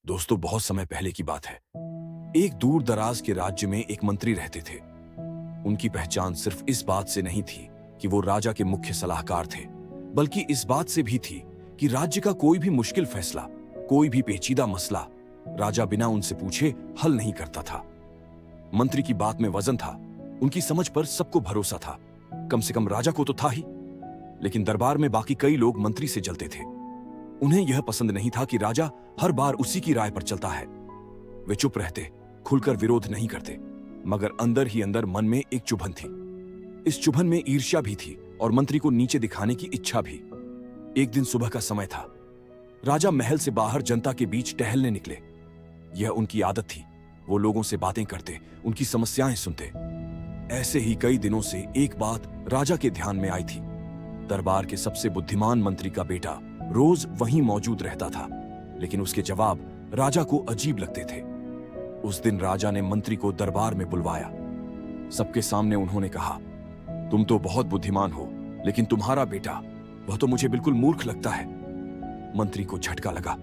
दोस्तों, बहुत समय पहले की बात है। एक दूर दराज के राज्य में एक मंत्री रहते थे। उनकी पहचान सिर्फ इस बात से नहीं थी कि वो राजा के मुख्य सलाहकार थे, बल्कि इस बात से भी थी कि राज्य का कोई भी मुश्किल फैसला, कोई भी पेचीदा मसला राजा बिना उनसे पूछे हल नहीं करता था। मंत्री की बात में वजन था, उनकी समझ पर सबको भरोसा था। कम से कम राजा को तो था ही। लेकिन दरबार में बाकी कई लोग मंत्री से जलते थे। उन्हें यह पसंद नहीं था कि राजा हर बार उसी की राय पर चलता है। वे चुप रहते, खुलकर विरोध नहीं करते, मगर अंदर ही अंदर मन में एक चुभन थी। इस चुभन में ईर्ष्या भी थी और मंत्री को नीचे दिखाने की इच्छा भी। एक दिन सुबह का समय था। राजा महल से बाहर जनता के बीच टहलने निकले। यह उनकी आदत थी। वो लोगों से बातें करते, उनकी समस्याएं सुनते। ऐसे ही कई दिनों से एक बात राजा के ध्यान में आई थी। दरबार के सबसे बुद्धिमान मंत्री का बेटा रोज वहीं मौजूद रहता था, लेकिन उसके जवाब राजा को अजीब लगते थे। उस दिन राजा ने मंत्री को दरबार में बुलवाया। सबके सामने उन्होंने कहा, तुम तो बहुत बुद्धिमान हो, लेकिन तुम्हारा बेटा, वह तो मुझे बिल्कुल मूर्ख लगता है। मंत्री को झटका लगा।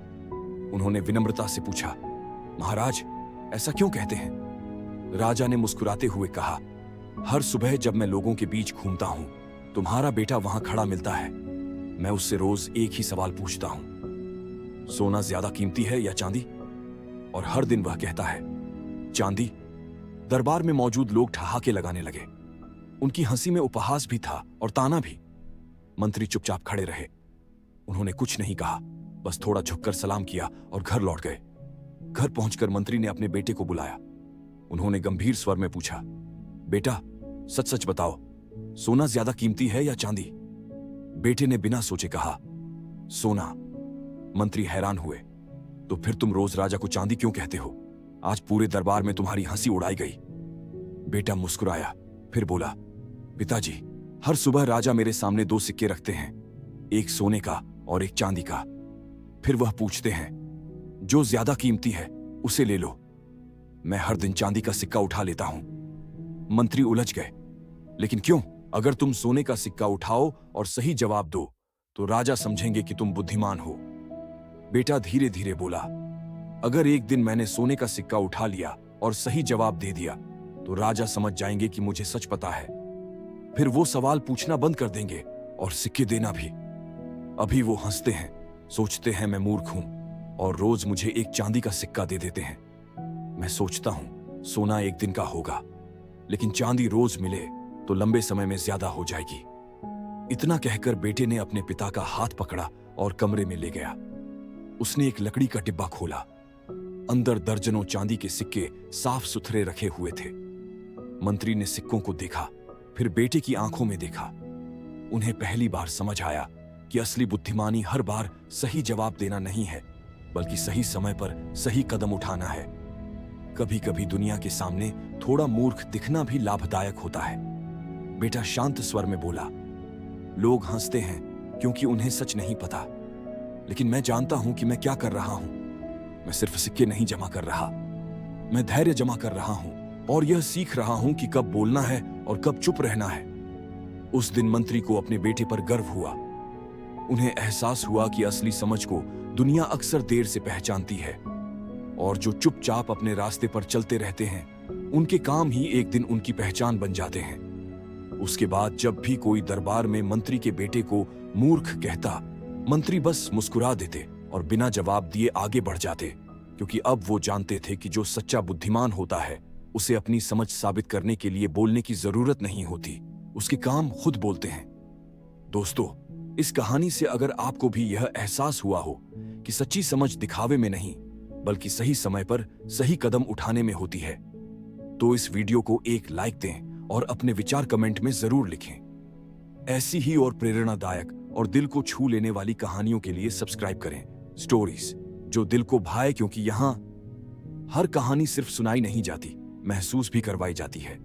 उन्होंने विनम्रता से पूछा, महाराज, ऐसा क्यों कहते हैं? राजा ने मुस्कुराते हुए कहा, हर सुबह जब मैं लोगों के बीच घूमता हूं, तुम्हारा बेटा वहां खड़ा मिलता है। मैं उससे रोज एक ही सवाल पूछता हूं, सोना ज्यादा कीमती है या चांदी? और हर दिन वह कहता है, चांदी। दरबार में मौजूद लोग ठहाके लगाने लगे। उनकी हंसी में उपहास भी था और ताना भी। मंत्री चुपचाप खड़े रहे। उन्होंने कुछ नहीं कहा, बस थोड़ा झुककर सलाम किया और घर लौट गए। घर पहुंचकर मंत्री ने अपने बेटे को बुलाया। उन्होंने गंभीर स्वर में पूछा, बेटा, सच सच बताओ, सोना ज्यादा कीमती है या चांदी? बेटे ने बिना सोचे कहा, सोना। मंत्री हैरान हुए। तो फिर तुम रोज राजा को चांदी क्यों कहते हो? आज पूरे दरबार में तुम्हारी हंसी उड़ाई गई। बेटा मुस्कुराया, फिर बोला, पिताजी, हर सुबह राजा मेरे सामने दो सिक्के रखते हैं, एक सोने का और एक चांदी का। फिर वह पूछते हैं, जो ज्यादा कीमती है उसे ले लो। मैं हर दिन चांदी का सिक्का उठा लेता हूं। मंत्री उलझ गए। लेकिन क्यों? अगर तुम सोने का सिक्का उठाओ और सही जवाब दो तो राजा समझेंगे कि तुम बुद्धिमान हो। बेटा धीरे धीरे बोला, अगर एक दिन मैंने सोने का सिक्का उठा लिया और सही जवाब दे दिया तो राजा समझ जाएंगे कि मुझे सच पता है। फिर वो सवाल पूछना बंद कर देंगे और सिक्के देना भी। अभी वो हंसते हैं, सोचते हैं मैं मूर्ख हूं और रोज मुझे एक चांदी का सिक्का दे देते हैं। मैं सोचता हूं सोना एक दिन का होगा, लेकिन चांदी रोज मिले तो लंबे समय में ज्यादा हो जाएगी। इतना कहकर बेटे ने अपने पिता का हाथ पकड़ा और कमरे में ले गया। उसने एक लकड़ी का डिब्बा खोला। अंदर दर्जनों चांदी के सिक्के साफ सुथरे रखे हुए थे। मंत्री ने सिक्कों को देखा, फिर बेटे की आंखों में देखा। उन्हें पहली बार समझ आया कि असली बुद्धिमानी हर बार सही जवाब देना नहीं है, बल्कि सही समय पर सही कदम उठाना है। कभी कभी दुनिया के सामने थोड़ा मूर्ख दिखना भी लाभदायक होता है। बेटा शांत स्वर में बोला, लोग हंसते हैं क्योंकि उन्हें सच नहीं पता, लेकिन मैं जानता हूं कि मैं क्या कर रहा हूं। मैं सिर्फ सिक्के नहीं जमा कर रहा, मैं धैर्य जमा कर रहा हूं और यह सीख रहा हूं कि कब बोलना है और कब चुप रहना है। उस दिन मंत्री को अपने बेटे पर गर्व हुआ। उन्हें एहसास हुआ कि असली समझ को दुनिया अक्सर देर से पहचानती है, और जो चुपचाप अपने रास्ते पर चलते रहते हैं, उनके काम ही एक दिन उनकी पहचान बन जाते हैं। उसके बाद जब भी कोई दरबार में मंत्री के बेटे को मूर्ख कहता, मंत्री बस मुस्कुरा देते और बिना जवाब दिए आगे बढ़ जाते, क्योंकि अब वो जानते थे कि जो सच्चा बुद्धिमान होता है उसे अपनी समझ साबित करने के लिए बोलने की जरूरत नहीं होती, उसके काम खुद बोलते हैं। दोस्तों, इस कहानी से अगर आपको भी यह एहसास हुआ हो कि सच्ची समझ दिखावे में नहीं, बल्कि सही समय पर सही कदम उठाने में होती है, तो इस वीडियो को एक लाइक दें और अपने विचार कमेंट में जरूर लिखें। ऐसी ही और प्रेरणादायक और दिल को छू लेने वाली कहानियों के लिए सब्सक्राइब करें स्टोरीज जो दिल को भाए, क्योंकि यहाँ हर कहानी सिर्फ सुनाई नहीं जाती, महसूस भी करवाई जाती है।